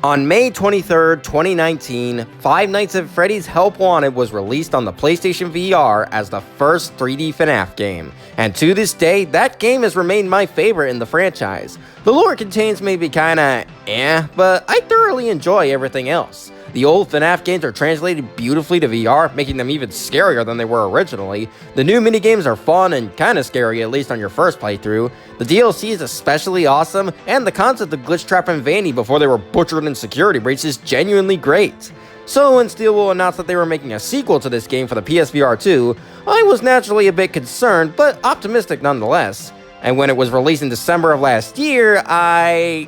On May 23rd, 2019, Five Nights at Freddy's Help Wanted was released on the PlayStation VR as the first 3D FNAF game, and to this day, that game has remained my favorite in the franchise. The lore contains maybe kinda but I thoroughly enjoy everything else. The old FNAF games are translated beautifully to VR, making them even scarier than they were originally. The new minigames are fun and kinda scary, at least on your first playthrough. The DLC is especially awesome, and the concept of Glitchtrap and Vanny before they were butchered in Security Breach is genuinely great. So when Steelwool announced that they were making a sequel to this game for the PSVR 2, I was naturally a bit concerned, but optimistic nonetheless. And when it was released in December of last year, I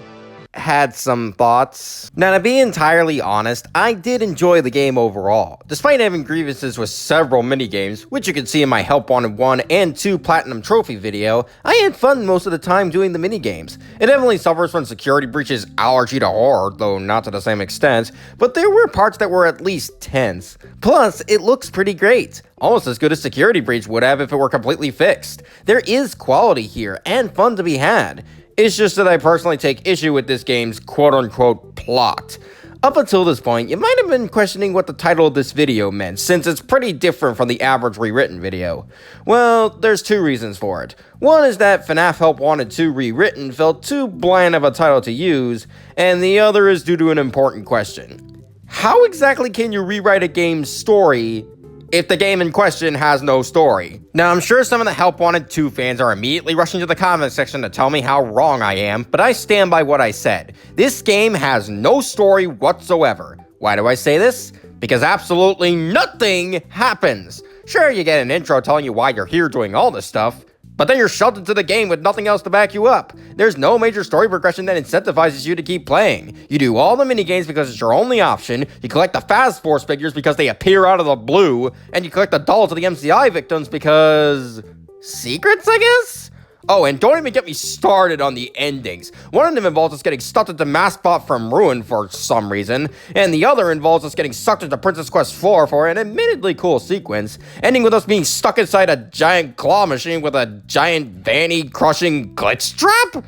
had some thoughts. Now, to be entirely honest, I did enjoy the game overall. Despite having grievances with several minigames, which you can see in my Help Wanted 1 and 2 Platinum Trophy video, I had fun most of the time doing the minigames. It definitely suffers from Security Breach's allergy to horror, though not to the same extent, but there were parts that were at least tense. Plus, it looks pretty great. Almost as good as Security Breach would have if it were completely fixed. There is quality here, and fun to be had. It's just that I personally take issue with this game's quote-unquote plot. Up until this point, you might have been questioning what the title of this video meant, since it's pretty different from the average rewritten video. Well, there's two reasons for it. One is that FNAF Help Wanted 2 Rewritten felt too bland of a title to use, and the other is due to an important question. How exactly can you rewrite a game's story if the game in question has no story? Now, I'm sure some of the Help Wanted 2 fans are immediately rushing to the comment section to tell me how wrong I am, but I stand by what I said. This game has no story whatsoever. Why do I say this? Because absolutely nothing happens. Sure, you get an intro telling you why you're here doing all this stuff, but then you're shoved into the game with nothing else to back you up. There's no major story progression that incentivizes you to keep playing. You do all the minigames because it's your only option, you collect the Fazbear figures because they appear out of the blue, and you collect the dolls of the MCI victims because secrets, I guess? Oh, and don't even get me started on the endings. One of them involves us getting stuck into Mascot from Ruin for some reason, and the other involves us getting sucked into Princess Quest 4 for an admittedly cool sequence, ending with us being stuck inside a giant claw machine with a giant Vanny crushing Glitchtrap?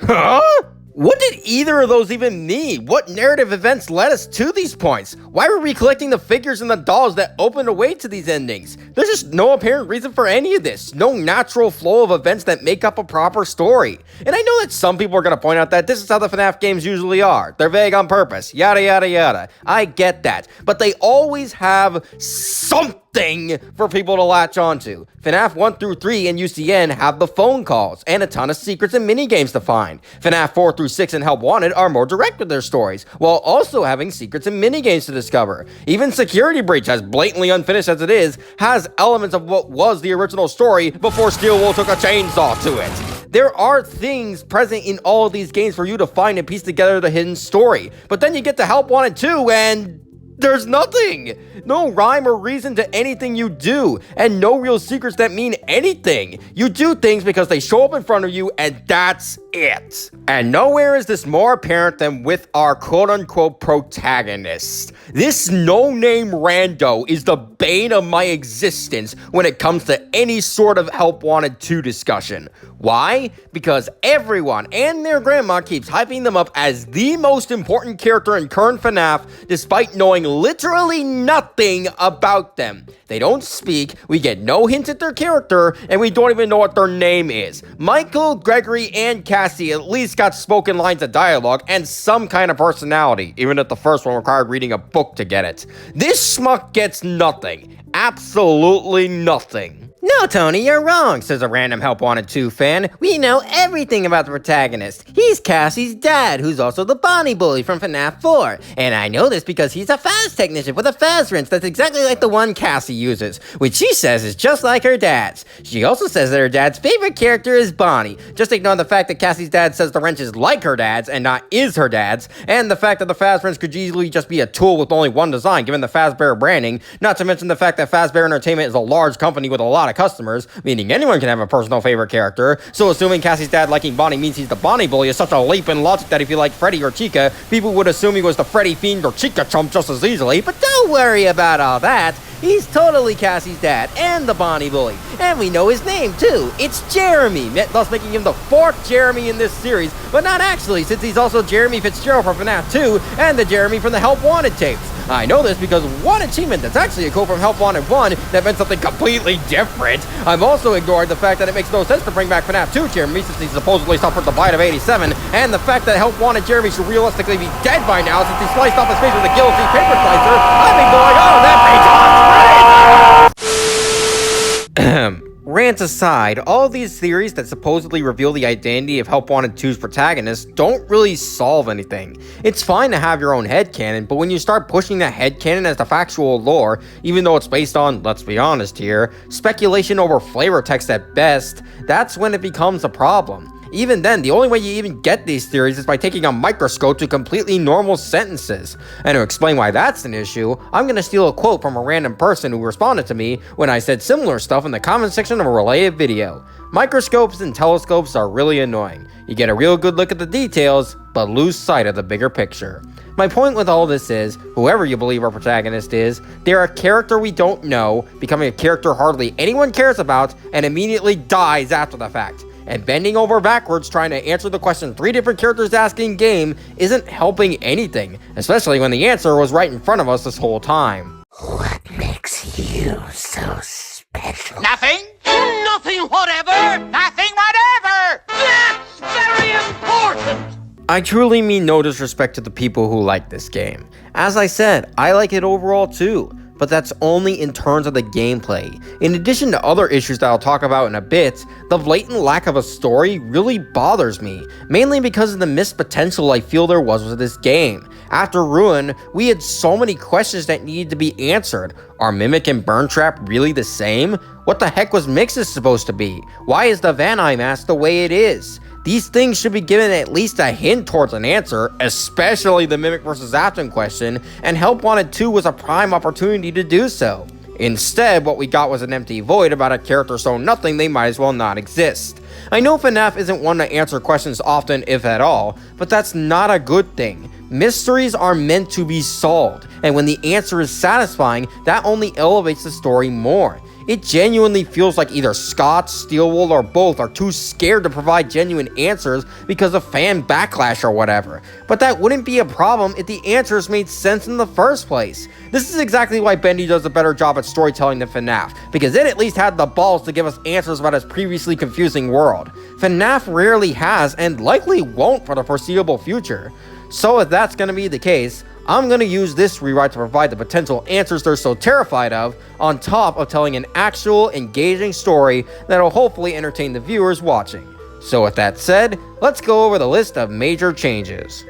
Huh? What did either of those even mean? What narrative events led us to these points? Why were we collecting the figures and the dolls that opened a way to these endings? There's just no apparent reason for any of this. No natural flow of events that make up a proper story. And I know that some people are going to point out that this is how the FNAF games usually are. They're vague on purpose. Yada, yada, yada. I get that. But they always have something for people to latch onto. FNAF 1 through 3 and UCN have the phone calls and a ton of secrets and minigames to find. FNAF 4 through 6 and Help Wanted are more direct with their stories, while also having secrets and minigames to discover. Even Security Breach, as blatantly unfinished as it is, has elements of what was the original story before Steelwool took a chainsaw to it. There are things present in all of these games for you to find and piece together the hidden story, but then you get to Help Wanted 2 and there's nothing! No rhyme or reason to anything you do, and no real secrets that mean anything. You do things because they show up in front of you, and that's it. And nowhere is this more apparent than with our quote-unquote protagonist. This no-name rando is the bane of my existence when it comes to any sort of Help Wanted 2 discussion. Why? Because everyone and their grandma keeps hyping them up as the most important character in current FNAF, despite knowing literally nothing about them. They don't speak, we get no hint at their character, and we don't even know what their name is. Michael, Gregory, and Cassie at least got spoken lines of dialogue and some kind of personality, even if the first one required reading a book to get it. This schmuck gets nothing. Absolutely nothing. No, Tony, you're wrong, says a random Help Wanted 2 fan. We know everything about the protagonist. He's Cassie's dad, who's also the Bonnie bully from FNAF 4. And I know this because he's a Faz technician with a Faz wrench that's exactly like the one Cassie uses, which she says is just like her dad's. She also says that her dad's favorite character is Bonnie. Just ignore the fact that Cassie's dad says the wrench is like her dad's and not is her dad's, and the fact that the Faz wrench could easily just be a tool with only one design given the Fazbear branding, not to mention the fact that Fazbear Entertainment is a large company with a lot of of customers, meaning anyone can have a personal favorite character, so assuming Cassie's dad liking Bonnie means he's the Bonnie bully is such a leap in logic that if you like Freddy or Chica, people would assume he was the Freddy fiend or Chica chump just as easily, but don't worry about all that. He's totally Cassie's dad and the Bonnie bully. And we know his name too. It's Jeremy, thus making him the fourth Jeremy in this series, but not actually, since he's also Jeremy Fitzgerald from FNAF 2 and the Jeremy from the Help Wanted tapes. I know this because one achievement that's actually a quote from Help Wanted 1 that meant something completely different. I've also ignored the fact that it makes no sense to bring back FNAF 2 Jeremy since he supposedly suffered the bite of 87, and the fact that Help Wanted Jeremy should realistically be dead by now since he sliced off his face with a guillotine paper slicer. I've been going, oh, that makes Rants aside, all these theories that supposedly reveal the identity of Help Wanted 2's protagonist don't really solve anything. It's fine to have your own headcanon, but when you start pushing that headcanon as the factual lore, even though it's based on, let's be honest here, speculation over flavor text at best, that's when it becomes a problem. Even then, the only way you even get these theories is by taking a microscope to completely normal sentences. And to explain why that's an issue, I'm gonna steal a quote from a random person who responded to me when I said similar stuff in the comment section of a related video. Microscopes and telescopes are really annoying. You get a real good look at the details, but lose sight of the bigger picture. My point with all this is, whoever you believe our protagonist is, they're a character we don't know, becoming a character hardly anyone cares about, and immediately dies after the fact. And bending over backwards trying to answer the question 3 different characters ask in game isn't helping anything, especially when the answer was right in front of us this whole time. What makes you so special? Nothing? Nothing whatever? Nothing whatever! That's very important! I truly mean no disrespect to the people who like this game. As I said, I like it overall too, but that's only in terms of the gameplay. In addition to other issues that I'll talk about in a bit, the blatant lack of a story really bothers me, mainly because of the missed potential I feel there was with this game. After Ruin, we had so many questions that needed to be answered. Are Mimic and Burn Trap really the same? What the heck was Mixus supposed to be? Why is the Vanny mask the way it is? These things should be given at least a hint towards an answer, especially the Mimic vs. Afton question, and Help Wanted 2 was a prime opportunity to do so. Instead, what we got was an empty void about a character so nothing they might as well not exist. I know FNAF isn't one to answer questions often, if at all, but that's not a good thing. Mysteries are meant to be solved, and when the answer is satisfying, that only elevates the story more. It genuinely feels like either Scott, Steelwool, or both are too scared to provide genuine answers because of fan backlash or whatever. But that wouldn't be a problem if the answers made sense in the first place. This is exactly why Bendy does a better job at storytelling than FNAF, because it at least had the balls to give us answers about his previously confusing world. FNAF rarely has, and likely won't for the foreseeable future. So if that's gonna be the case, I'm gonna use this rewrite to provide the potential answers they're so terrified of, on top of telling an actual, engaging story that'll hopefully entertain the viewers watching. So with that said, let's go over the list of major changes.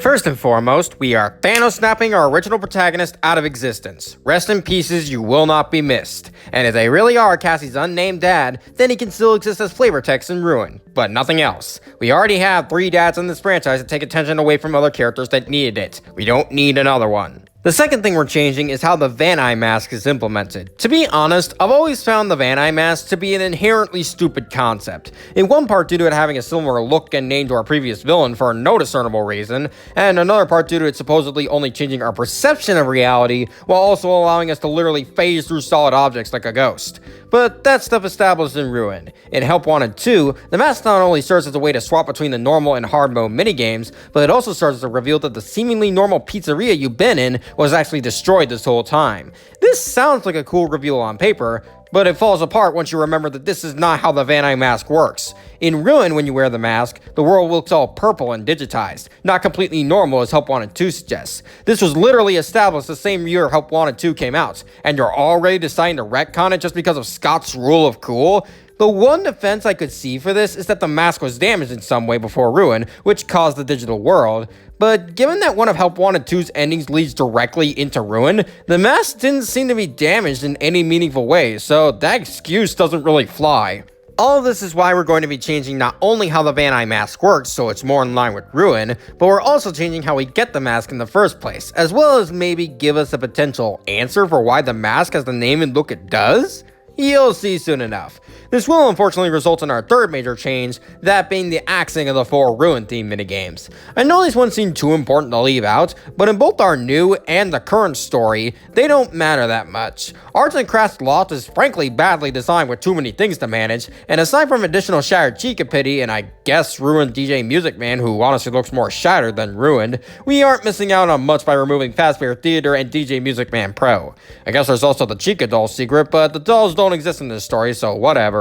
First and foremost, we are Thanos snapping our original protagonist out of existence. Rest in pieces, you will not be missed. And if they really are Cassie's unnamed dad, then he can still exist as flavor text in Ruin, but nothing else. We already have 3 dads in this franchise to take attention away from other characters that needed it. We don't need another one. The second thing we're changing is how the Vanny mask is implemented. To be honest, I've always found the Vanny mask to be an inherently stupid concept. In one part due to it having a similar look and name to our previous villain for no discernible reason, and another part due to it supposedly only changing our perception of reality while also allowing us to literally phase through solid objects like a ghost. But that stuff established in Ruin. In Help Wanted 2, the mask not only serves as a way to swap between the normal and hard mode minigames, but it also serves as a reveal that the seemingly normal pizzeria you've been in was actually destroyed this whole time. This sounds like a cool reveal on paper, but it falls apart once you remember that this is not how the Vanny mask works. In Ruin, when you wear the mask, the world looks all purple and digitized, not completely normal as Help Wanted 2 suggests. This was literally established the same year Help Wanted 2 came out, and you're already deciding to retcon it just because of Scott's rule of cool? The one defense I could see for this is that the mask was damaged in some way before Ruin, which caused the digital world. But given that one of Help Wanted 2's endings leads directly into Ruin, the mask didn't seem to be damaged in any meaningful way, so that excuse doesn't really fly. All of this is why we're going to be changing not only how the Vanny mask works so it's more in line with Ruin, but we're also changing how we get the mask in the first place, as well as maybe give us a potential answer for why the mask has the name and look it does? You'll see soon enough. This will unfortunately result in our third major change, that being the axing of the 4 Ruin themed minigames. I know these ones seem too important to leave out, but in both our new and the current story, they don't matter that much. Arts and Crafts Loft is frankly badly designed with too many things to manage, and aside from additional Shattered Chica Pity and I guess ruined DJ Music Man who honestly looks more shattered than ruined, we aren't missing out on much by removing Fazbear Theater and DJ Music Man Pro. I guess there's also the Chica doll secret, but the dolls don't exist in this story, so whatever.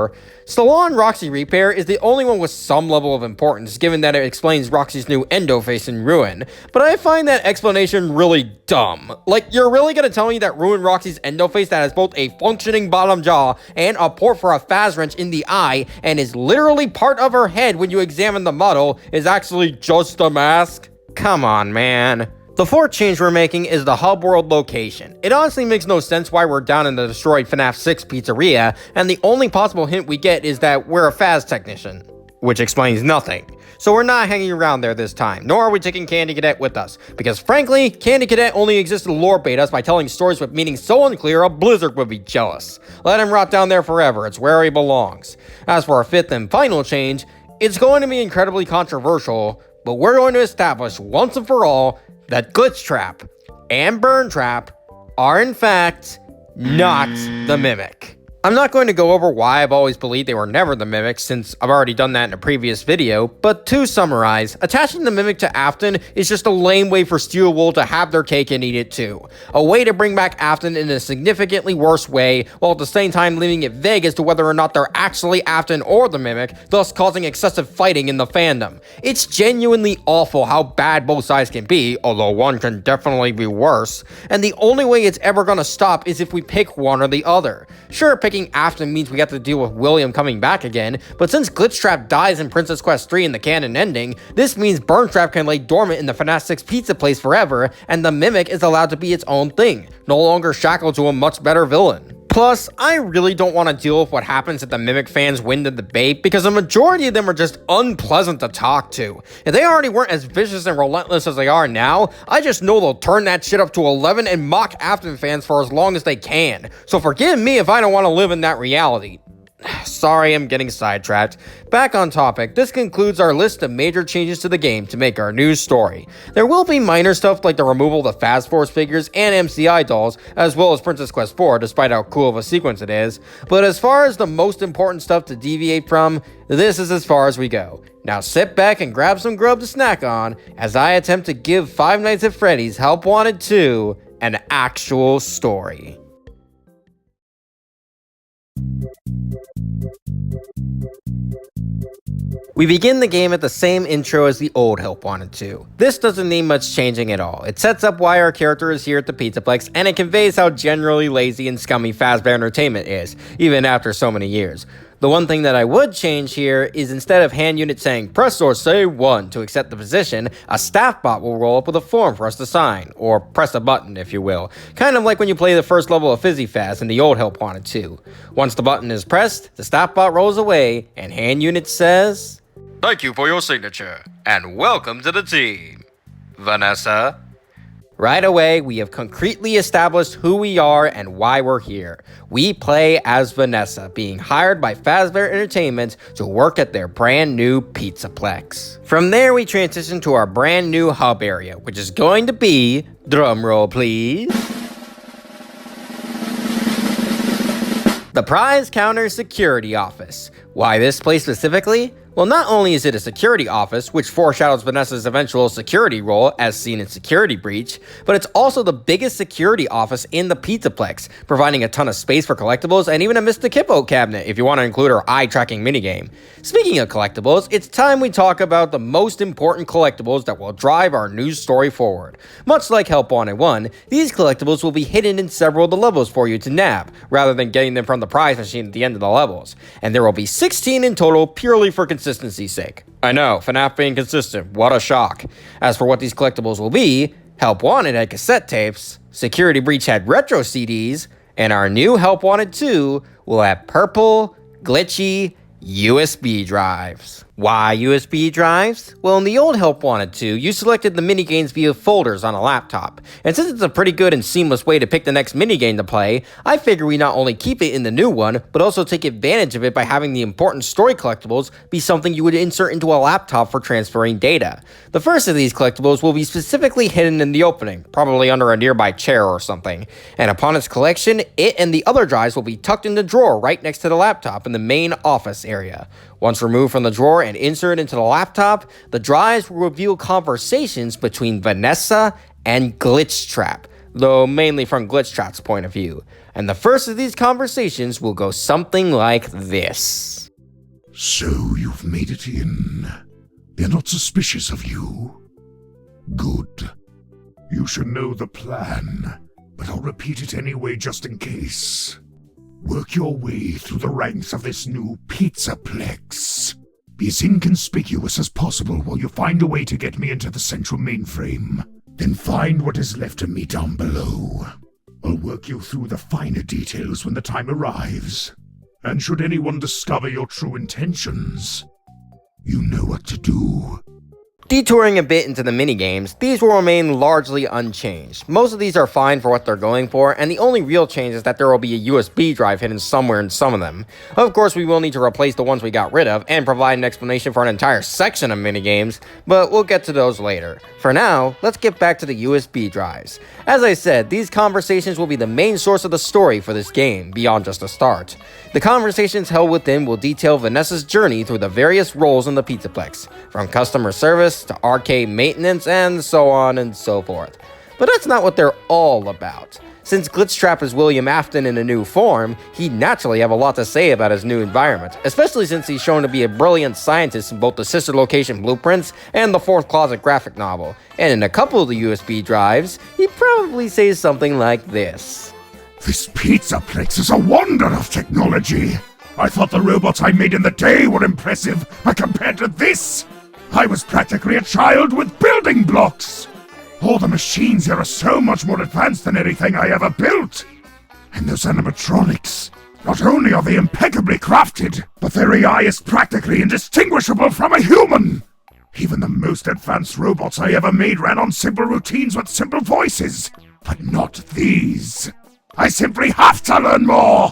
Salon Roxy Repair is the only one with some level of importance, given that it explains Roxy's new endo face in Ruin, but I find that explanation really dumb. Like, you're really gonna tell me that Ruin Roxy's endo face that has both a functioning bottom jaw and a port for a Faz wrench in the eye, and is literally part of her head when you examine the model, is actually just a mask? Come on, man. The fourth change we're making is the hub world location. It honestly makes no sense why we're down in the destroyed FNAF 6 pizzeria, and the only possible hint we get is that we're a Faz technician, which explains nothing. So we're not hanging around there this time, nor are we taking Candy Cadet with us, because frankly, Candy Cadet only exists to lore bait us by telling stories with meaning so unclear a Blizzard would be jealous. Let him rot down there forever, it's where he belongs. As for our fifth and final change, it's going to be incredibly controversial, but we're going to establish once and for all that Glitchtrap and Burntrap are in fact not the Mimic. I'm not going to go over why I've always believed they were never the Mimic, since I've already done that in a previous video, but to summarize, attaching the Mimic to Afton is just a lame way for Steel Wool to have their cake and eat it too. A way to bring back Afton in a significantly worse way, while at the same time leaving it vague as to whether or not they're actually Afton or the Mimic, thus causing excessive fighting in the fandom. It's genuinely awful how bad both sides can be, although one can definitely be worse, and the only way it's ever gonna stop is if we pick one or the other. Sure, picking Afton means we have to deal with William coming back again, but since Glitchtrap dies in Princess Quest 3 in the canon ending, this means Burntrap can lay dormant in the FNAF 6 pizza place forever, and the Mimic is allowed to be its own thing, no longer shackled to a much better villain. Plus, I really don't want to deal with what happens if the Mimic fans win the debate, because the majority of them are just unpleasant to talk to. If they already weren't as vicious and relentless as they are now, I just know they'll turn that shit up to 11 and mock Afton fans for as long as they can. So forgive me if I don't want to live in that reality. Sorry, I'm getting sidetracked. Back on topic, this concludes our list of major changes to the game to make our new story. There will be minor stuff like the removal of the Fast Force figures and MCI dolls, as well as Princess Quest 4, despite how cool of a sequence it is. But as far as the most important stuff to deviate from, this is as far as we go. Now sit back and grab some grub to snack on, as I attempt to give Five Nights at Freddy's Help Wanted 2 an actual story. We begin the game at the same intro as the old Help Wanted 2. This doesn't need much changing at all. It sets up why our character is here at the Pizzaplex, and it conveys how generally lazy and scummy Fazbear Entertainment is, even after so many years. The one thing that I would change here is instead of hand unit saying press or say 1 to accept the position, a staff bot will roll up with a form for us to sign, or press a button if you will. Kind of like when you play the first level of Fizzy Faz in the old Help Wanted 2. Once the button is pressed, the staff bot rolls away, and hand unit says, "Thank you for your signature, and welcome to the team, Vanessa." Right away, we have concretely established who we are and why we're here. We play as Vanessa, being hired by Fazbear Entertainment to work at their brand new Pizzaplex. From there, we transition to our brand new hub area, which is going to be, drumroll please, the Prize Counter Security Office. Why this place specifically? Well, not only is it a security office, which foreshadows Vanessa's eventual security role as seen in Security Breach, but it's also the biggest security office in the Pizzaplex, providing a ton of space for collectibles and even a Mr. Kippo cabinet if you want to include our eye-tracking minigame. Speaking of collectibles, it's time we talk about the most important collectibles that will drive our news story forward. Much like Help Wanted 1, these collectibles will be hidden in several of the levels for you to nab, rather than getting them from the prize machine at the end of the levels, and there will be 16 in total purely for consistency's sake. I know, FNAF being consistent, what a shock. As for what these collectibles will be, Help Wanted had cassette tapes, Security Breach had retro CDs, and our new Help Wanted 2 will have purple, glitchy, USB drives. Why USB drives? Well, in the old Help Wanted 2, you selected the minigames via folders on a laptop, and since it's a pretty good and seamless way to pick the next minigame to play, I figure we not only keep it in the new one, but also take advantage of it by having the important story collectibles be something you would insert into a laptop for transferring data. The first of these collectibles will be specifically hidden in the opening, probably under a nearby chair or something, and upon its collection, it and the other drives will be tucked in the drawer right next to the laptop in the main office area. Once removed from the drawer and inserted into the laptop, the drives will reveal conversations between Vanessa and Glitchtrap, though mainly from Glitchtrap's point of view. And the first of these conversations will go something like this. So you've made it in. They're not suspicious of you. Good. You should know the plan, but I'll repeat it anyway just in case. Work your way through the ranks of this new Pizzaplex. Be as inconspicuous as possible while you find a way to get me into the central mainframe. Then find what is left of me down below. I'll work you through the finer details when the time arrives. And should anyone discover your true intentions, you know what to do. Detouring a bit into the minigames, these will remain largely unchanged. Most of these are fine for what they're going for, and the only real change is that there will be a USB drive hidden somewhere in some of them. Of course, we will need to replace the ones we got rid of, and provide an explanation for an entire section of minigames, but we'll get to those later. For now, let's get back to the USB drives. As I said, these conversations will be the main source of the story for this game, beyond just a start. The conversations held within will detail Vanessa's journey through the various roles in the Pizzaplex, from customer service to arcade maintenance and so on and so forth. But that's not what they're all about. Since Glitchtrap is William Afton in a new form, he'd naturally have a lot to say about his new environment, especially since he's shown to be a brilliant scientist in both the Sister Location blueprints and the Fourth Closet graphic novel. And in a couple of the USB drives, he'd probably say something like this. This Pizzaplex is a wonder of technology. I thought the robots I made in the day were impressive, but compared to this, I was practically a child with building blocks. All the machines here are so much more advanced than anything I ever built. And those animatronics, not only are they impeccably crafted, but their AI is practically indistinguishable from a human. Even the most advanced robots I ever made ran on simple routines with simple voices, but not these. I simply have to learn more!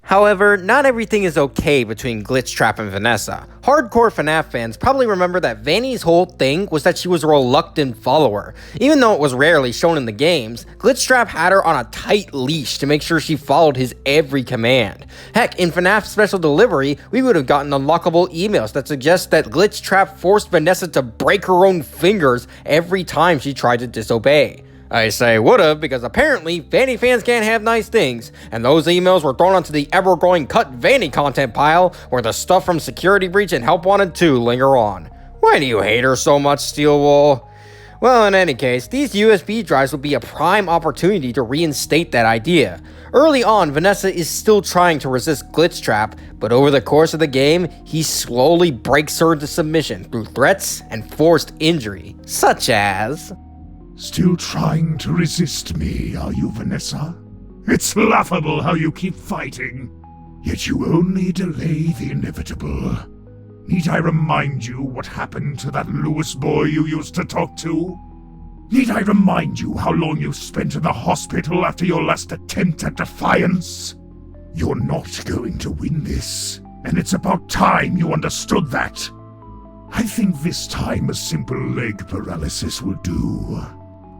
However, not everything is okay between Glitchtrap and Vanessa. Hardcore FNAF fans probably remember that Vanny's whole thing was that she was a reluctant follower. Even though it was rarely shown in the games, Glitchtrap had her on a tight leash to make sure she followed his every command. Heck, in FNAF Special Delivery, we would have gotten unlockable emails that suggest that Glitchtrap forced Vanessa to break her own fingers every time she tried to disobey. I say would've because apparently Vanny fans can't have nice things, and those emails were thrown onto the ever-growing cut Vanny content pile where the stuff from Security Breach and Help Wanted 2 linger on. Why do you hate her so much, Steelwool? Well, in any case, these USB drives will be a prime opportunity to reinstate that idea. Early on, Vanessa is still trying to resist Glitchtrap, but over the course of the game, he slowly breaks her into submission through threats and forced injury, such as... Still trying to resist me, are you, Vanessa? It's laughable how you keep fighting, yet you only delay the inevitable. Need I remind you what happened to that Lewis boy you used to talk to? Need I remind you how long you spent in the hospital after your last attempt at defiance? You're not going to win this, and it's about time you understood that. I think this time a simple leg paralysis will do.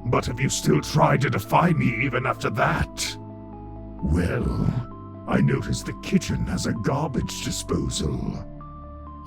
But if you still try to defy me even after that, well, I notice the kitchen has a garbage disposal.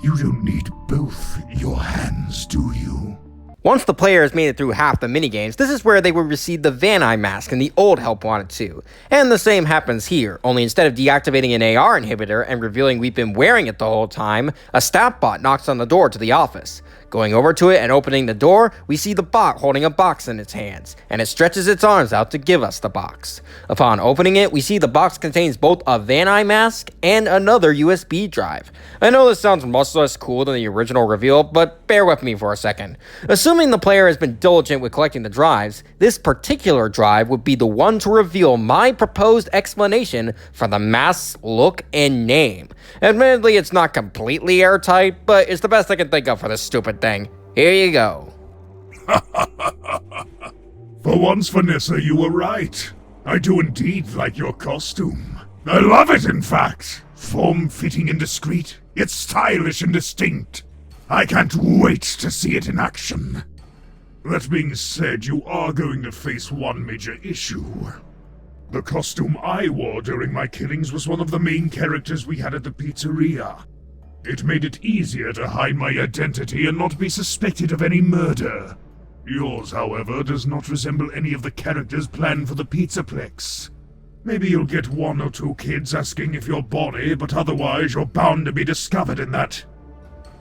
You don't need both your hands, do you? Once the player has made it through half the minigames, this is where they will receive the Vanny mask in the old Help Wanted 2. And the same happens here, only instead of deactivating an AR inhibitor and revealing we've been wearing it the whole time, a stat bot knocks on the door to the office. Going over to it and opening the door, we see the bot holding a box in its hands, and it stretches its arms out to give us the box. Upon opening it, we see the box contains both a Vanny mask and another USB drive. I know this sounds much less cool than the original reveal, but bear with me for a second. Assuming the player has been diligent with collecting the drives, this particular drive would be the one to reveal my proposed explanation for the mask's look and name. Admittedly, it's not completely airtight, but it's the best I can think of for this stupid thing. Here you go. For once, Vanessa, you were right. I do indeed like your costume. I love it, in fact. Form-fitting and discreet, yet stylish and distinct. I can't wait to see it in action. That being said, you are going to face one major issue. The costume I wore during my killings was one of the main characters we had at the pizzeria. It made it easier to hide my identity and not be suspected of any murder. Yours, however, does not resemble any of the characters planned for the Pizzaplex. Maybe you'll get one or two kids asking if you're Bonnie, but otherwise you're bound to be discovered in that.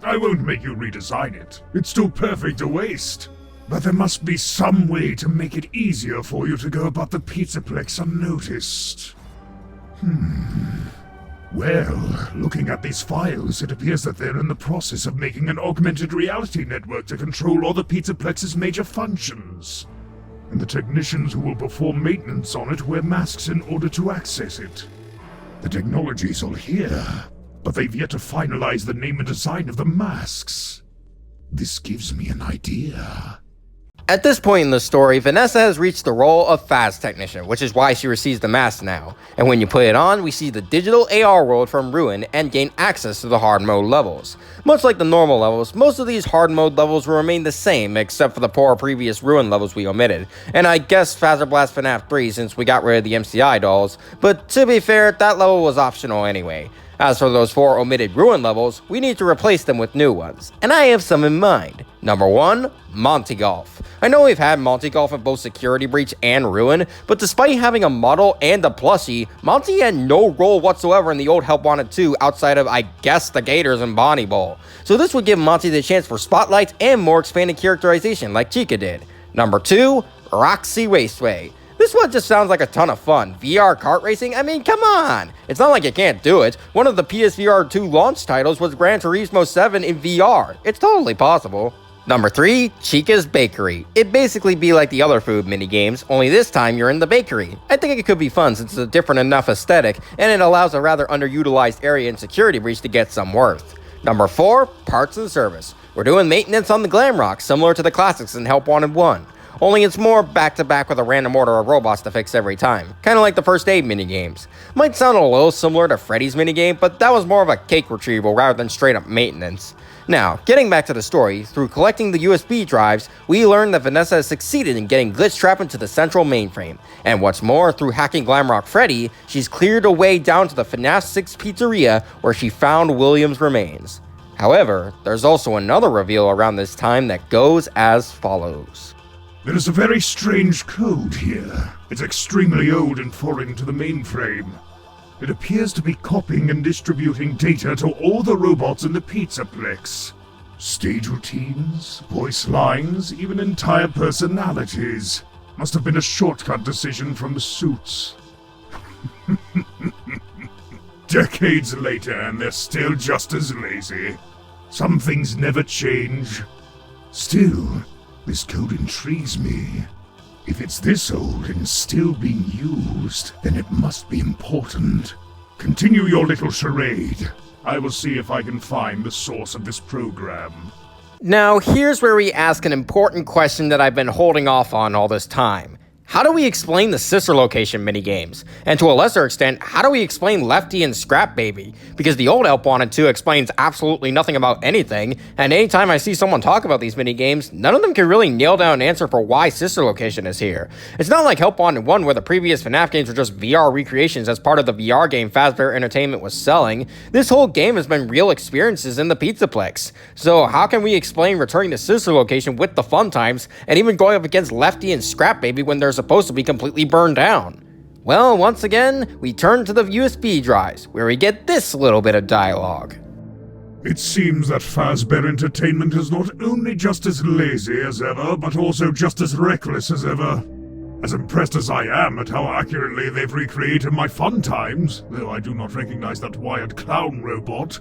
I won't make you redesign it. It's too perfect a waste. But there must be some way to make it easier for you to go about the Pizzaplex unnoticed. Well, looking at these files, it appears that they're in the process of making an augmented reality network to control all the Pizzaplex's major functions. And the technicians who will perform maintenance on it wear masks in order to access it. The technology's all here, but they've yet to finalize the name and design of the masks. This gives me an idea. At this point in the story, Vanessa has reached the role of Faz Technician, which is why she receives the mask now. And when you put it on, we see the digital AR world from Ruin and gain access to the hard mode levels. Much like the normal levels, most of these hard mode levels will remain the same, except for the poor previous Ruin levels we omitted. And I guess Fazer Blast FNAF 3 since we got rid of the MCI dolls, but to be fair, that level was optional anyway. As for those 4 omitted Ruin levels, we need to replace them with new ones, and I have some in mind. Number 1, Monty Golf. I know we've had Monty Golf in both Security Breach and Ruin, but despite having a model and a plushie, Monty had no role whatsoever in the old Help Wanted 2 outside of, I guess, the Gators and Bonnie Bowl. So this would give Monty the chance for spotlights and more expanded characterization like Chica did. Number 2, Roxy Raceway. This one just sounds like a ton of fun. VR kart racing? I mean, come on! It's not like you can't do it. One of the PSVR 2 launch titles was Gran Turismo 7 in VR. It's totally possible. Number 3, Chica's Bakery. It'd basically be like the other food minigames, only this time you're in the bakery. I think it could be fun since it's a different enough aesthetic, and it allows a rather underutilized area in Security Breach to get some worth. Number 4, Parts and Service. We're doing maintenance on the Glamrock, similar to the classics in Help Wanted 1. Only it's more back-to-back with a random order of robots to fix every time, kinda like the first aid minigames. Might sound a little similar to Freddy's minigame, but that was more of a cake retrieval rather than straight-up maintenance. Now, getting back to the story, through collecting the USB drives, we learned that Vanessa has succeeded in getting Glitchtrap into the central mainframe. And what's more, through hacking Glamrock Freddy, she's cleared a way down to the FNAF 6 pizzeria where she found William's remains. However, there's also another reveal around this time that goes as follows. There is a very strange code here. It's extremely old and foreign to the mainframe. It appears to be copying and distributing data to all the robots in the Pizzaplex. Stage routines, voice lines, even entire personalities. Must have been a shortcut decision from the suits. Decades later, and they're still just as lazy. Some things never change. Still, this code intrigues me. If it's this old and still being used, then it must be important. Continue your little charade. I will see if I can find the source of this program. Now, here's where we ask an important question that I've been holding off on all this time. How do we explain the sister location minigames? And to a lesser extent, how do we explain Lefty and Scrap Baby? Because the old Help Wanted 2 explains absolutely nothing about anything, and anytime I see someone talk about these minigames, none of them can really nail down an answer for why sister location is here. It's not like Help Wanted 1 where the previous FNAF games were just VR recreations as part of the VR game Fazbear Entertainment was selling. This whole game has been real experiences in the Pizzaplex. So how can we explain returning to sister location with the fun times, and even going up against Lefty and Scrap Baby when there's supposed to be completely burned down? Well, once again, we turn to the USB drives, where we get this little bit of dialogue. It seems that Fazbear Entertainment is not only just as lazy as ever, but also just as reckless as ever. As impressed as I am at how accurately they've recreated my fun times, though I do not recognize that wired clown robot,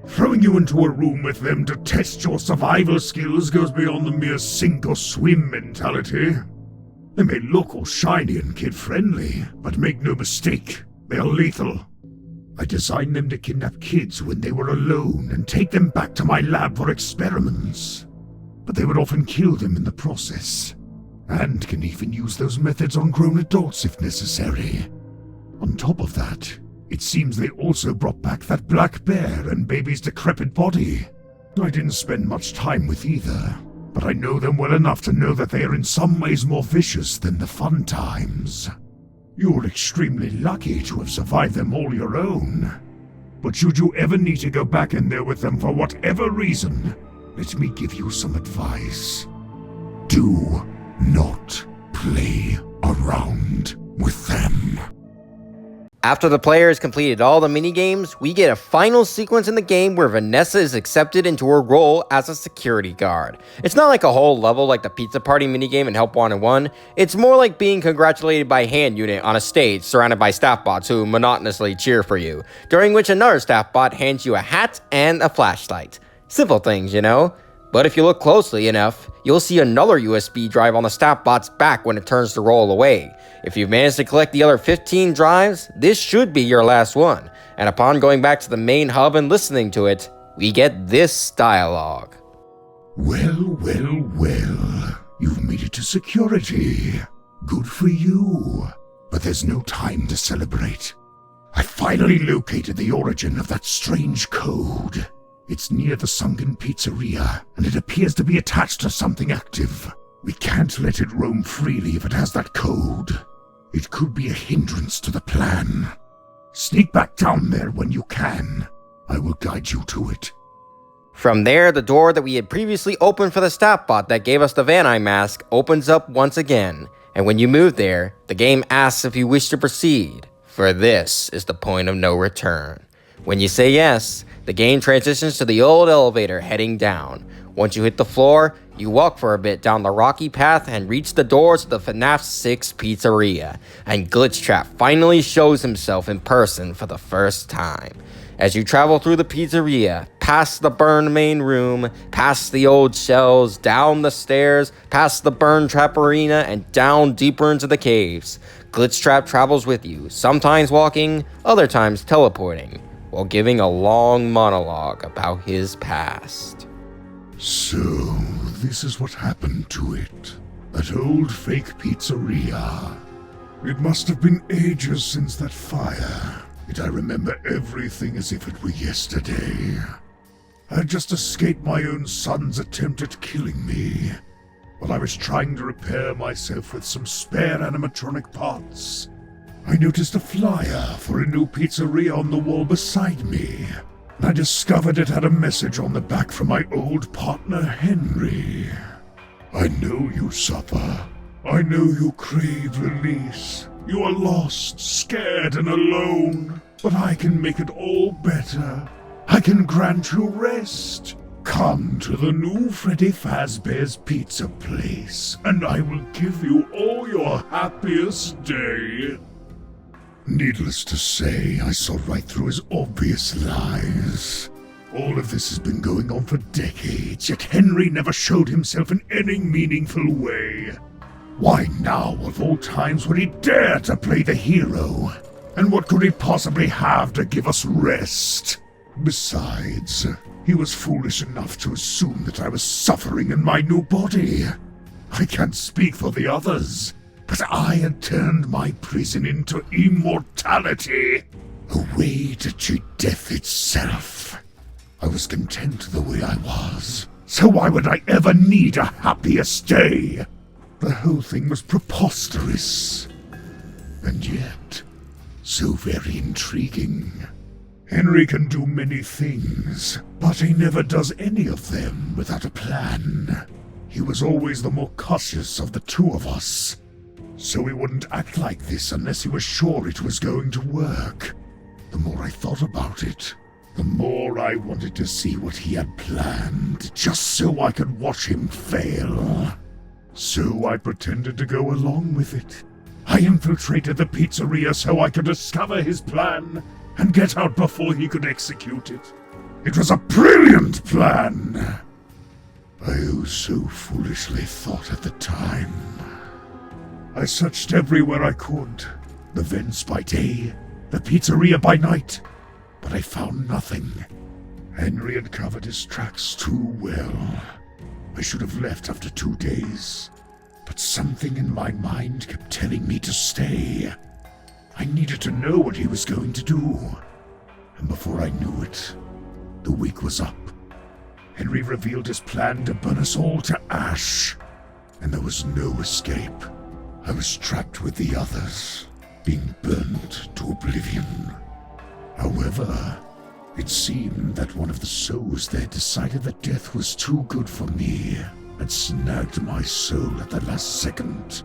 throwing you into a room with them to test your survival skills goes beyond the mere sink or swim mentality. They may look all shiny and kid-friendly, but make no mistake, they are lethal. I designed them to kidnap kids when they were alone and take them back to my lab for experiments. But they would often kill them in the process, and can even use those methods on grown adults if necessary. On top of that, it seems they also brought back that black bear and baby's decrepit body. I didn't spend much time with either, but I know them well enough to know that they are in some ways more vicious than the fun times. You're extremely lucky to have survived them all your own. But should you ever need to go back in there with them for whatever reason, let me give you some advice. Do not play around with them. After the player has completed all the minigames, we get a final sequence in the game where Vanessa is accepted into her role as a security guard. It's not like a whole level like the Pizza Party minigame in Help Wanted 1, it's more like being congratulated by a hand unit on a stage surrounded by staff bots who monotonously cheer for you, during which another staff bot hands you a hat and a flashlight. Simple things, you know? But if you look closely enough, you'll see another USB drive on the staff bot's back when it turns to roll away. If you've managed to collect the other 15 drives, this should be your last one, and upon going back to the main hub and listening to it, we get this dialogue. Well, you've made it to security. Good for you. But there's no time to celebrate. I finally located the origin of that strange code. It's near the sunken pizzeria, and it appears to be attached to something active. We can't let it roam freely if it has that code. It could be a hindrance to the plan. Sneak back down there when you can. I will guide you to it. From there, the door that we had previously opened for the staff bot that gave us the Vanny mask opens up once again, and when you move there, the game asks if you wish to proceed, for this is the point of no return. When you say yes, the game transitions to the old elevator heading down. Once you hit the floor, you walk for a bit down the rocky path and reach the doors of the FNAF 6 pizzeria, and Glitchtrap finally shows himself in person for the first time. As you travel through the pizzeria, past the burned main room, past the old shells, down the stairs, past the burn trap arena, and down deeper into the caves, Glitchtrap travels with you, sometimes walking, other times teleporting, while giving a long monologue about his past. So, this is what happened to it. That old fake pizzeria. It must have been ages since that fire. Yet I remember everything as if it were yesterday. I had just escaped my own son's attempt at killing me. While I was trying to repair myself with some spare animatronic parts, I noticed a flyer for a new pizzeria on the wall beside me. I discovered it had a message on the back from my old partner, Henry. I know you suffer. I know you crave release. You are lost, scared, and alone. But I can make it all better. I can grant you rest. Come to the new Freddy Fazbear's Pizza Place, and I will give you all your happiest day. Needless to say, I saw right through his obvious lies. All of this has been going on for decades, yet Henry never showed himself in any meaningful way. Why now, of all times, would he dare to play the hero? And what could he possibly have to give us rest? Besides, he was foolish enough to assume that I was suffering in my new body. I can't speak for the others, but I had turned my prison into immortality, a way to cheat death itself. I was content the way I was, so why would I ever need a happier stay? The whole thing was preposterous, and yet so very intriguing. Henry can do many things, but he never does any of them without a plan. He was always the more cautious of the two of us, so he wouldn't act like this unless he was sure it was going to work. The more I thought about it, the more I wanted to see what he had planned, just so I could watch him fail. So I pretended to go along with it. I infiltrated the pizzeria so I could discover his plan and get out before he could execute it. It was a brilliant plan! I so foolishly thought at the time. I searched everywhere I could, the vents by day, the pizzeria by night, but I found nothing. Henry had covered his tracks too well. I should have left after 2 days, but something in my mind kept telling me to stay. I needed to know what he was going to do, and before I knew it, the week was up. Henry revealed his plan to burn us all to ash, and there was no escape. I was trapped with the others, being burnt to oblivion. However, it seemed that one of the souls there decided that death was too good for me and snagged my soul at the last second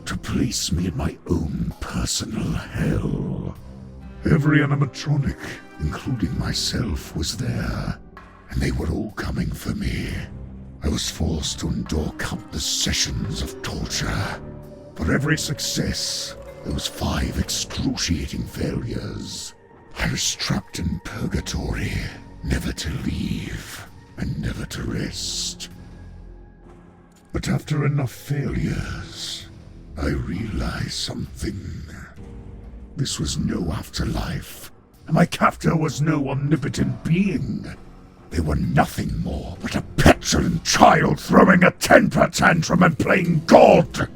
to place me in my own personal hell. Every animatronic, including myself, was there, and they were all coming for me. I was forced to endure countless sessions of torture. For every success, there was 5 excruciating failures. I was trapped in purgatory, never to leave, and never to rest. But after enough failures, I realized something. This was no afterlife, and my captor was no omnipotent being. They were nothing more but a petulant child throwing a temper tantrum and playing God.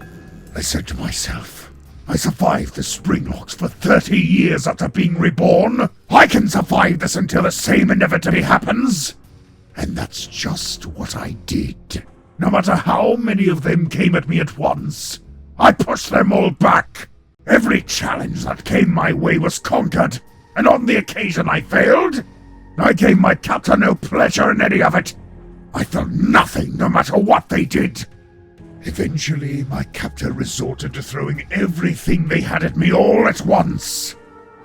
I said to myself, I survived the Springlocks for 30 years after being reborn. I can survive this until the same inevitably happens. And that's just what I did. No matter how many of them came at me at once, I pushed them all back. Every challenge that came my way was conquered, and on the occasion I failed, I gave my captor no pleasure in any of it. I felt nothing no matter what they did. Eventually, my captor resorted to throwing everything they had at me all at once.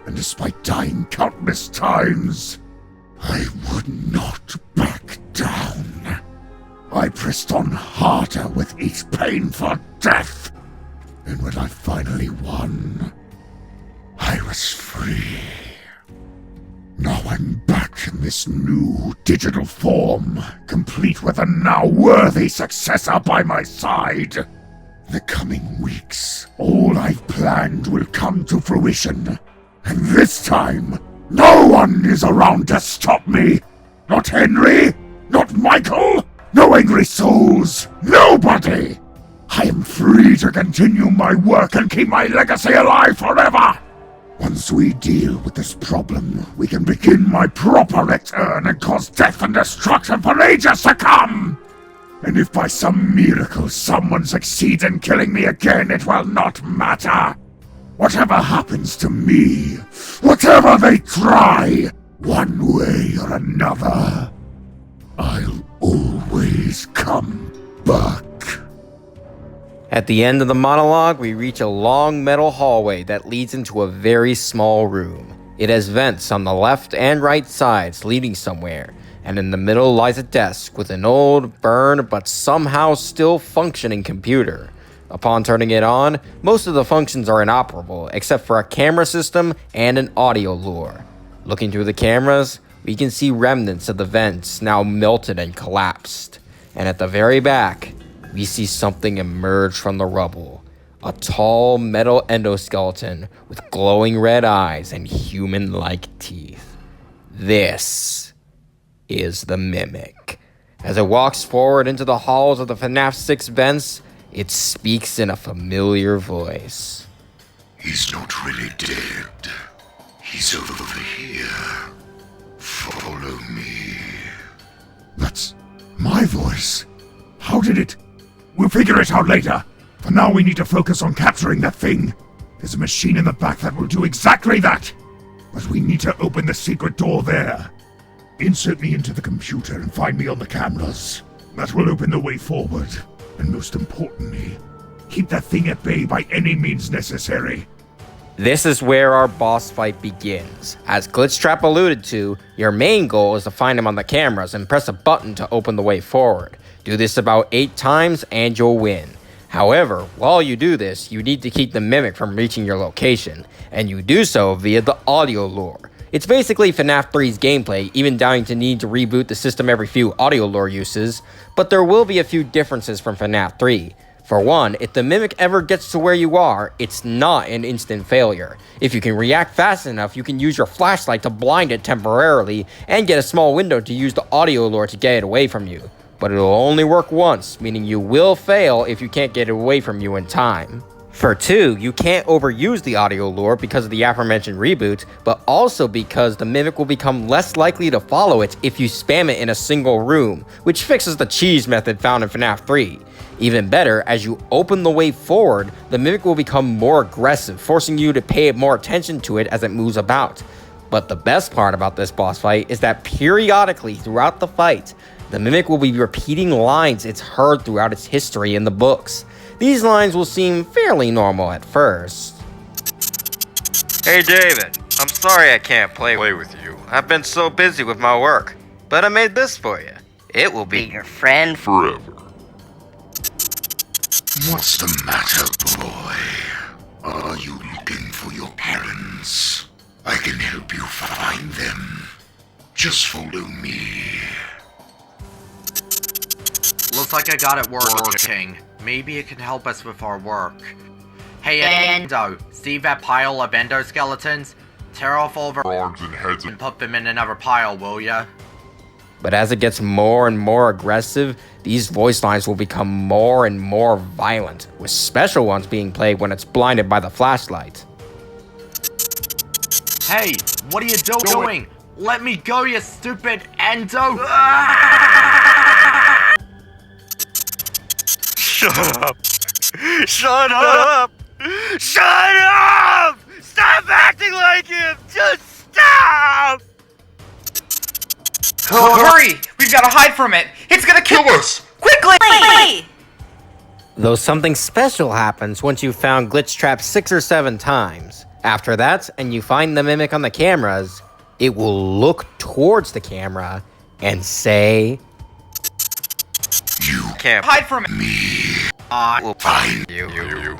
And despite dying countless times, I would not back down. I pressed on harder with each painful death. And when I finally won, I was free. Now I'm back in this new digital form, complete with a now worthy successor by my side. In the coming weeks, all I've planned will come to fruition. And this time, no one is around to stop me. Not Henry, not Michael, no angry souls, nobody. I am free to continue my work and keep my legacy alive forever. Once we deal with this problem, we can begin my proper return and cause death and destruction for ages to come! And if by some miracle someone succeeds in killing me again, it will not matter! Whatever happens to me, whatever they try, one way or another, I'll always come back. At the end of the monologue, we reach a long metal hallway that leads into a very small room. It has vents on the left and right sides leading somewhere, and in the middle lies a desk with an old, burned, but somehow still functioning computer. Upon turning it on, most of the functions are inoperable, except for a camera system and an audio lure. Looking through the cameras, we can see remnants of the vents now melted and collapsed. And at the very back, we see something emerge from the rubble. A tall metal endoskeleton with glowing red eyes and human-like teeth. This is the Mimic. As it walks forward into the halls of the FNAF 6 vents, it speaks in a familiar voice. He's not really dead. He's over here. Follow me. That's my voice. How did it? We'll figure it out later. For now, we need to focus on capturing that thing. There's a machine in the back that will do exactly that. But we need to open the secret door there. Insert me into the computer and find me on the cameras. That will open the way forward. And most importantly, keep that thing at bay by any means necessary. This is where our boss fight begins. As Glitchtrap alluded to, your main goal is to find him on the cameras and press a button to open the way forward. Do this about 8 times and you'll win. However, while you do this, you need to keep the mimic from reaching your location, and you do so via the audio lure. It's basically FNAF 3's gameplay, even down to need to reboot the system every few audio lure uses, but there will be a few differences from FNAF 3. For one, if the mimic ever gets to where you are, it's not an instant failure. If you can react fast enough, you can use your flashlight to blind it temporarily and get a small window to use the audio lure to get it away from you. But it'll only work once, meaning you will fail if you can't get it away from you in time. For 2, you can't overuse the audio lure because of the aforementioned reboot, but also because the mimic will become less likely to follow it if you spam it in a single room, which fixes the cheese method found in FNAF 3. Even better, as you open the way forward, the mimic will become more aggressive, forcing you to pay more attention to it as it moves about. But the best part about this boss fight is that periodically throughout the fight, the mimic will be repeating lines it's heard throughout its history in the books. These lines will seem fairly normal at first. Hey David, I'm sorry I can't play with you. I've been so busy with my work. But I made this for you. It will be Your friend Forever. What's the matter, boy? Are you looking for your parents? I can help you find them. Just follow me. Looks like I got it working. Maybe it can help us with our work. Hey Endo, see that pile of endoskeletons? Tear off all of our arms and heads and put them in another pile, will ya? But as it gets more and more aggressive, these voice lines will become more and more violent, with special ones being played when it's blinded by the flashlight. Hey, what are you doing? Let me go, you stupid Endo! Shut up! Shut up! Shut up! Stop acting like him! Just stop! Hurry! We've got to hide from it! It's gonna kill us! Quickly! Though something special happens once you've found Glitchtrap 6 or 7 times. After that, and you find the mimic on the cameras, it will look towards the camera and say, You Can't Hide from it! I will find you.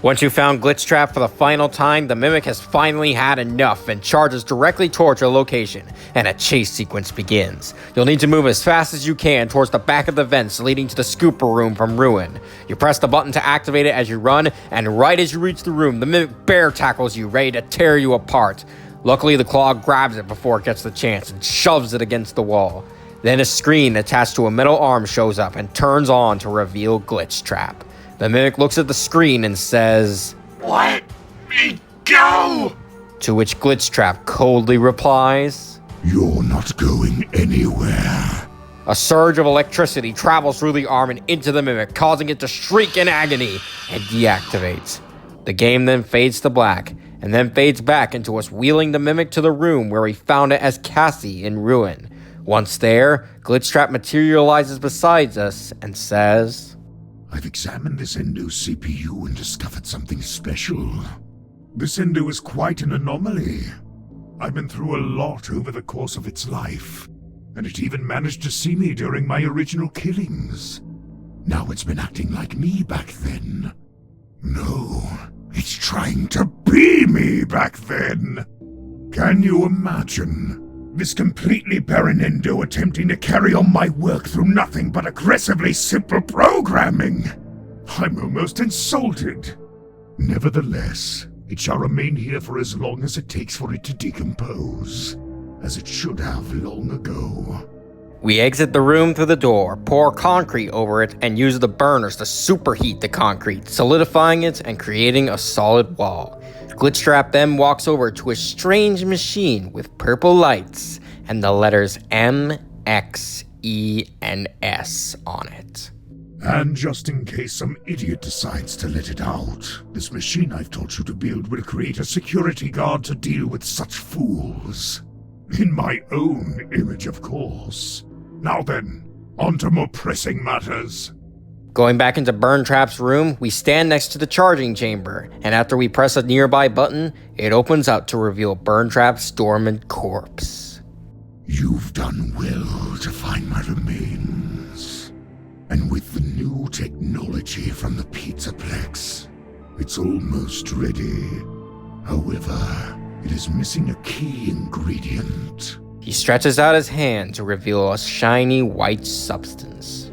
Once you found Glitchtrap for the final time, the mimic has finally had enough and charges directly towards your location, and a chase sequence begins. You'll need to move as fast as you can towards the back of the vents leading to the scooper room from Ruin. You press the button to activate it as you run, and right as you reach the room, the mimic bear tackles you, ready to tear you apart. Luckily, the claw grabs it before it gets the chance and shoves it against the wall. Then a screen attached to a metal arm shows up and turns on to reveal Glitchtrap. The mimic looks at the screen and says, Let me go! to which Glitchtrap coldly replies, You're not going anywhere. A surge of electricity travels through the arm and into the mimic, causing it to shriek in agony and deactivates. The game then fades to black, and then fades back into us wheeling the mimic to the room where we found it as Cassie in Ruin. Once there, Glitchtrap materializes beside us and says, I've examined this Endo's CPU and discovered something special. This Endo is quite an anomaly. I've been through a lot over the course of its life, and it even managed to see me during my original killings. Now it's been acting like me back then. No, it's trying to be me back then. Can you imagine? This completely barren Endo attempting to carry on my work through nothing but aggressively simple programming. I'm almost insulted. Nevertheless, it shall remain here for as long as it takes for it to decompose, as it should have long ago. We exit the room through the door, pour concrete over it, and use the burners to superheat the concrete, solidifying it and creating a solid wall. Glitchtrap then walks over to a strange machine with purple lights and the letters M, X, E, and S on it. And just in case some idiot decides to let it out, this machine I've taught you to build will create a security guard to deal with such fools. In my own image, of course. Now then, on to more pressing matters. Going back into Burntrap's room, we stand next to the charging chamber, and after we press a nearby button, it opens up to reveal Burntrap's dormant corpse. You've done well to find my remains. And with the new technology from the Pizzaplex, it's almost ready. However, it is missing a key ingredient. He stretches out his hand to reveal a shiny white substance.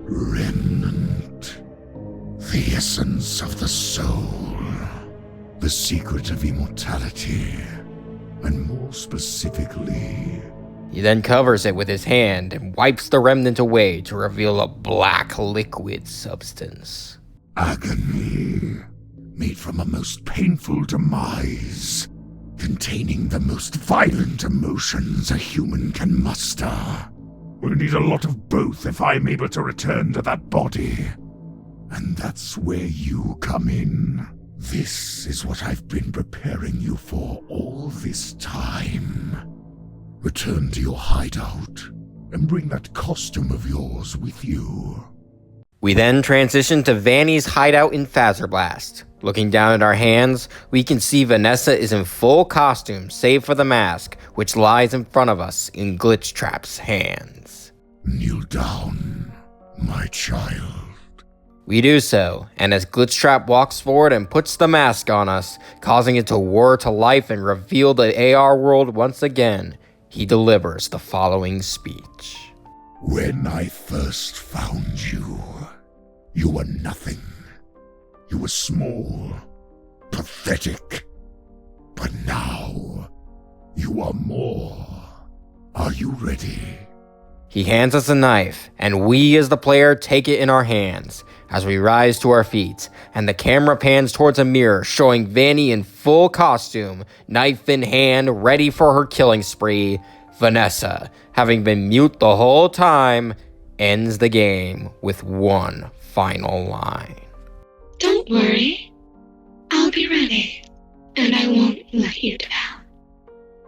Remnant. The essence of the soul. The secret of immortality. And more specifically... He then covers it with his hand and wipes the remnant away to reveal a black liquid substance. Agony. Made from a most painful demise. Containing the most violent emotions a human can muster. We'll need a lot of both if I'm able to return to that body. And that's where you come in. This is what I've been preparing you for all this time. Return to your hideout and bring that costume of yours with you. We then transition to Vanny's hideout in Fazbear. Looking down at our hands, we can see Vanessa is in full costume save for the mask, which lies in front of us in Glitchtrap's hands. Kneel down, my child. We do so, and as Glitchtrap walks forward and puts the mask on us, causing it to whir to life and reveal the AR world once again, he delivers the following speech. When I first found you, you were nothing. You were small, pathetic. But now, you are more. Are you ready? He hands us a knife, and we as the player take it in our hands as we rise to our feet, and the camera pans towards a mirror showing Vanny in full costume, knife in hand, ready for her killing spree. Vanessa, having been mute the whole time, ends the game with one final line. Don't worry. I'll be ready, and I won't let you down.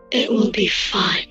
It will be fine.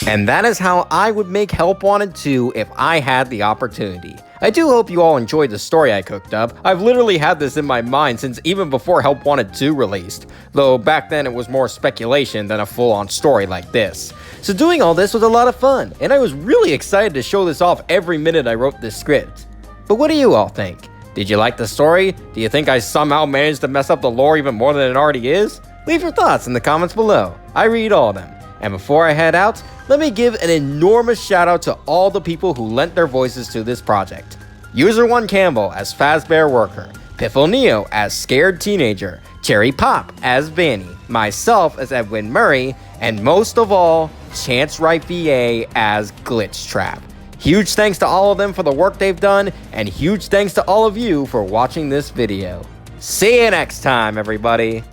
And that is how I would make Help Wanted 2 if I had the opportunity. I do hope you all enjoyed the story I cooked up. I've literally had this in my mind since even before Help Wanted 2 released, though back then it was more speculation than a full-on story like this. So doing all this was a lot of fun, and I was really excited to show this off every minute I wrote this script. But what do you all think? Did you like the story? Do you think I somehow managed to mess up the lore even more than it already is? Leave your thoughts in the comments below. I read all of them. And before I head out, let me give an enormous shout out to all the people who lent their voices to this project. User1 Campbell as Fazbear Worker, Piffle Neo as Scared Teenager, Cherry Pop as Vanny, myself as Edwin Murray, and most of all, Chance Wright VA as Glitchtrap. Huge thanks to all of them for the work they've done, and huge thanks to all of you for watching this video. See you next time, everybody!